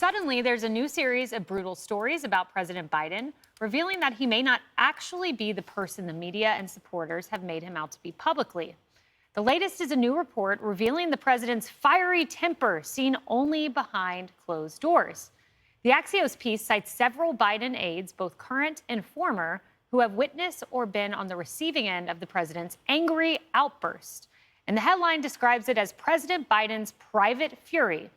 Suddenly, there's a new series of brutal stories about President Biden, revealing that he may not actually be the person the media and supporters have made him out to be publicly. The latest is a new report revealing the president's fiery temper seen only behind closed doors. The Axios piece cites several Biden aides, both current and former, who have witnessed or been on the receiving end of the president's angry outburst. And the headline describes it as President Biden's private fury.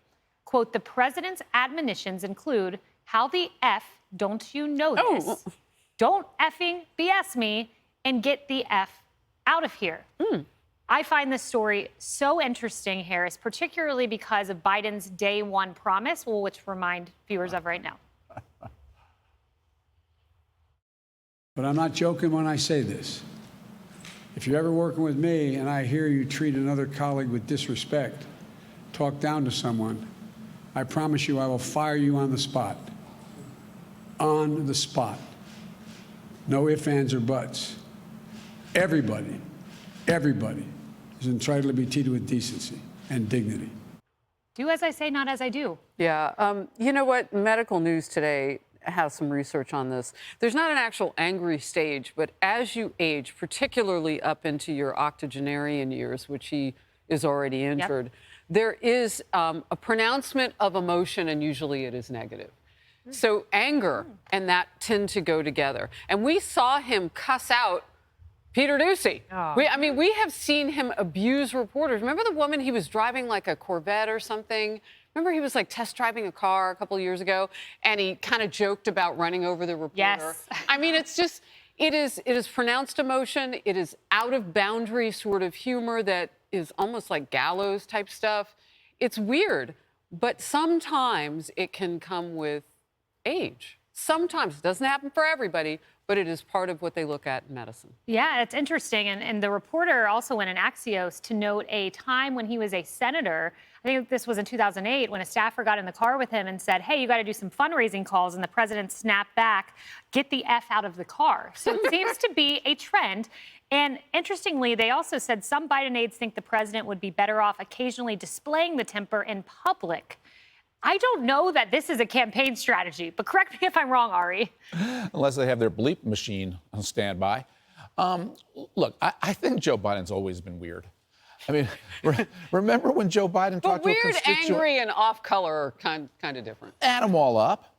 Quote, the president's admonitions include, how the F don't you know this? Don't effing BS me and get the F out of here. I find this story so interesting, Harris, particularly because of Biden's day one promise, which remind viewers of right now. But I'm not joking when I say this. If you're ever working with me and I hear you treat another colleague with disrespect, talk down to someone, I promise you I will fire you on the spot. On the spot. No ifs, ands, or buts. Everybody is entitled to be treated with decency and dignity. Do as I say, not as I do. Yeah. You know what? Medical News Today has some research on this. There's not an actual angry stage, but as you age, particularly up into your octogenarian years, which he is already entered, there is a pronouncement of emotion, and usually it is negative. So anger and that tend to go together. And we saw him cuss out Peter Doocy. We have seen him abuse reporters. Remember the woman, he was driving like a Corvette or something? Remember he was like test driving a car a couple of years ago, and he kind of joked about running over the reporter. Yes. I mean, it's just, it is pronounced emotion. It is out of boundary sort of humor that is almost like gallows type stuff. It's weird, but sometimes it can come with age. Sometimes. It doesn't happen for everybody, but it is part of what they look at in medicine. Yeah, it's interesting. And the reporter also went in Axios to note a time when he was a senator. I think this was in 2008 when a staffer got in the car with him and said, hey, you got to do some fundraising calls. And the president snapped back, get the F out of the car. So it seems to be a trend. And interestingly, they also said some Biden aides think the president would be better off occasionally displaying the temper in public. I don't know that this is a campaign strategy, but correct me if I'm wrong, Ari. Unless they have their bleep machine on standby. Look, I think Joe Biden's always been weird. I mean, remember when Joe Biden talked to a constituent? Weird, angry, and off color are kind of different. Add them all up.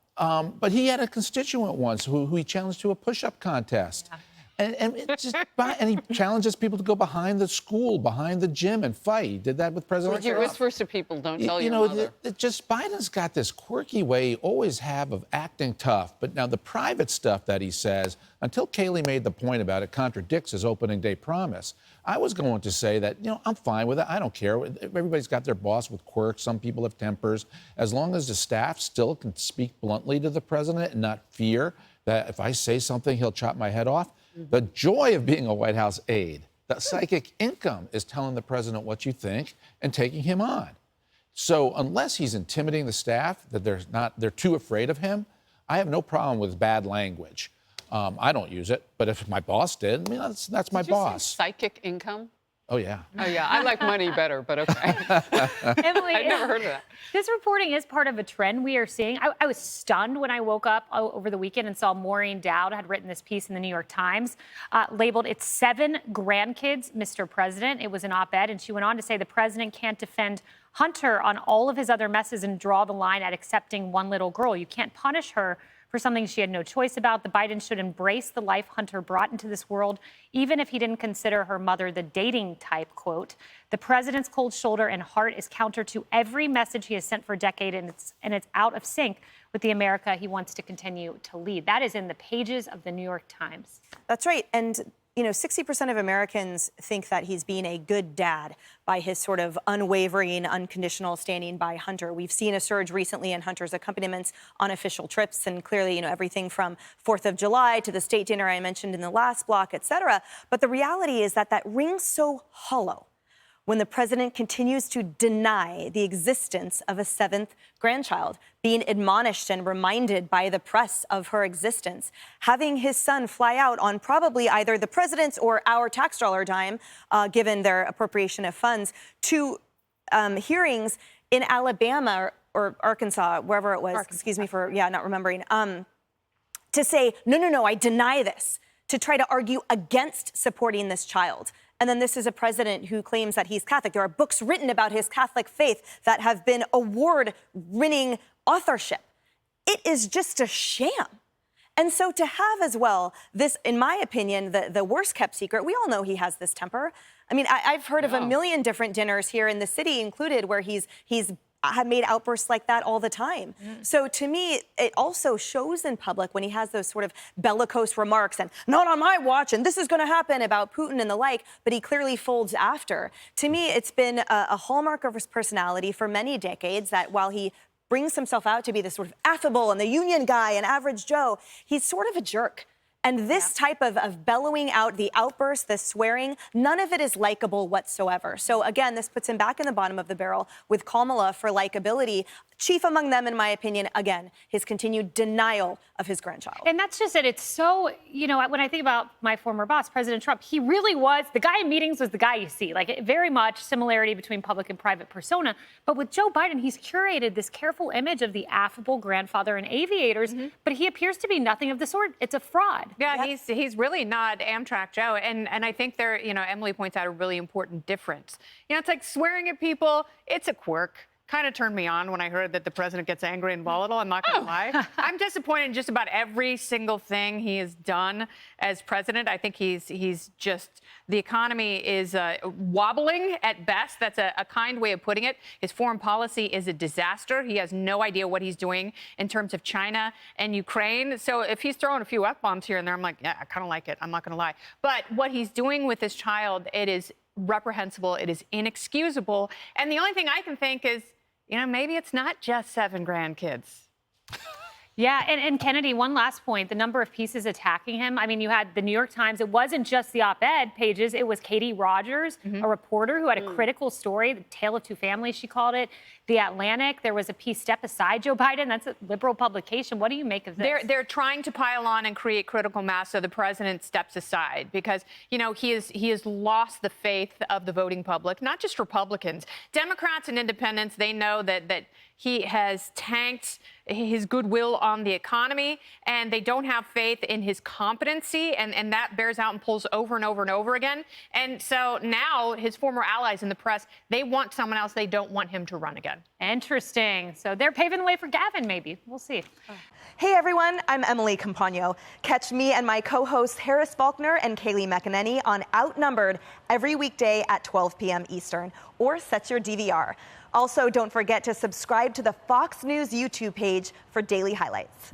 But he had a constituent once who he challenged to a push-up contest. Yeah. And he challenges people to go behind the school, behind the gym, and fight. He did that with President Trump. He whispers to people, don't tell your mother. Biden's got this quirky way he always have of acting tough. But now the private stuff that he says, until Kayleigh made the point about it, contradicts his opening day promise. I was going to say that, I'm fine with it. I don't care. Everybody's got their boss with quirks. Some people have tempers. As long as the staff still can speak bluntly to the president and not fear that if I say something, he'll chop my head off. The joy of being a White House aide, the psychic income is telling the president what you think and taking him on. So unless he's intimidating the staff, that they're too afraid of him, I have no problem with bad language. I don't use it, but if my boss did, that's my boss. Say psychic income? Oh, yeah. Oh, yeah. I like money better, but okay. Emily, I've never heard of that. This reporting is part of a trend we are seeing. I was stunned when I woke up over the weekend and saw Maureen Dowd had written this piece in the New York Times, labeled "It's 7 grandkids, Mr. President." It was an op-ed, and she went on to say the president can't defend Hunter on all of his other messes and draw the line at accepting one little girl. You can't punish her for something she had no choice about. The Biden should embrace the life Hunter brought into this world, even if he didn't consider her mother the dating type, quote. The president's cold shoulder and heart is counter to every message he has sent for a decade, and it's out of sync with the America he wants to continue to lead. That is in the pages of the New York Times. That's right. And 60% of Americans think that he's being a good dad by his sort of unwavering, unconditional standing by Hunter. We've seen a surge recently in Hunter's accompaniments on official trips, and clearly, everything from 4th of July to the state dinner I mentioned in the last block, et cetera. But the reality is that rings so hollow when the president continues to deny the existence of a 7th grandchild, being admonished and reminded by the press of her existence, having his son fly out on probably either the president's or our tax dollar dime, given their appropriation of funds, to hearings in Alabama or Arkansas, wherever it was. Excuse me for, not remembering. To say, no, I deny this, to try to argue against supporting this child. And then this is a president who claims that he's Catholic. There are books written about his Catholic faith that have been award-winning authorship. It is just a sham. And so to have as well this, in my opinion, the worst kept secret, we all know he has this temper. I mean, I've heard of a million different dinners here in the city included where he's have made outbursts like that all the time. So to me, it also shows in public when he has those sort of bellicose remarks and not on my watch and this is going to happen about Putin and the like, but he clearly folds after. To me, it's been a hallmark of his personality for many decades that while he brings himself out to be this sort of affable and the union guy and average Joe, he's sort of a jerk. And this type of bellowing out, the outbursts, the swearing, none of it is likable whatsoever. So again, this puts him back in the bottom of the barrel with Kamala for likability. Chief among them, in my opinion, again, his continued denial of his grandchild. And that's just it. It's so, when I think about my former boss, President Trump, he really was, the guy in meetings was the guy you see. Like, very much similarity between public and private persona. But with Joe Biden, he's curated this careful image of the affable grandfather in aviators, but he appears to be nothing of the sort. It's a fraud. Yeah, he's really not Amtrak Joe. And I think there, Emily points out a really important difference. It's like swearing at people, it's a quirk. Kind of turned me on when I heard that the president gets angry and volatile. I'm not going to lie. I'm disappointed in just about every single thing he has done as president. I think he's just, the economy is wobbling at best. That's a kind way of putting it. His foreign policy is a disaster. He has no idea what he's doing in terms of China and Ukraine. So if he's throwing a few F-bombs here and there, I'm like, yeah, I kind of like it. I'm not going to lie. But what he's doing with this child, it is reprehensible. It is inexcusable. And the only thing I can think is, maybe it's not just 7 grandkids. Yeah, and Kennedy, one last point, the number of pieces attacking him. I mean, you had the New York Times. It wasn't just the op-ed pages. It was Katie Rogers, a reporter who had a critical story, the tale of two families, she called it. The Atlantic, there was a piece, Step Aside, Joe Biden. That's a liberal publication. What do you make of this? They're trying to pile on and create critical mass so the president steps aside because, he has lost the faith of the voting public, not just Republicans. Democrats and independents, they know that he has tanked his goodwill on the economy, and they don't have faith in his competency, and that bears out and pulls over and over and over again. And so now his former allies in the press, they want someone else. They don't want him to run again. Interesting. So they're paving the way for Gavin, maybe. We'll see. Hey, everyone. I'm Emily Campagno. Catch me and my co-hosts Harris Faulkner and Kaylee McEnany on Outnumbered every weekday at 12 p.m. Eastern, or set your DVR. Also, don't forget to subscribe to the Fox News YouTube page for daily highlights.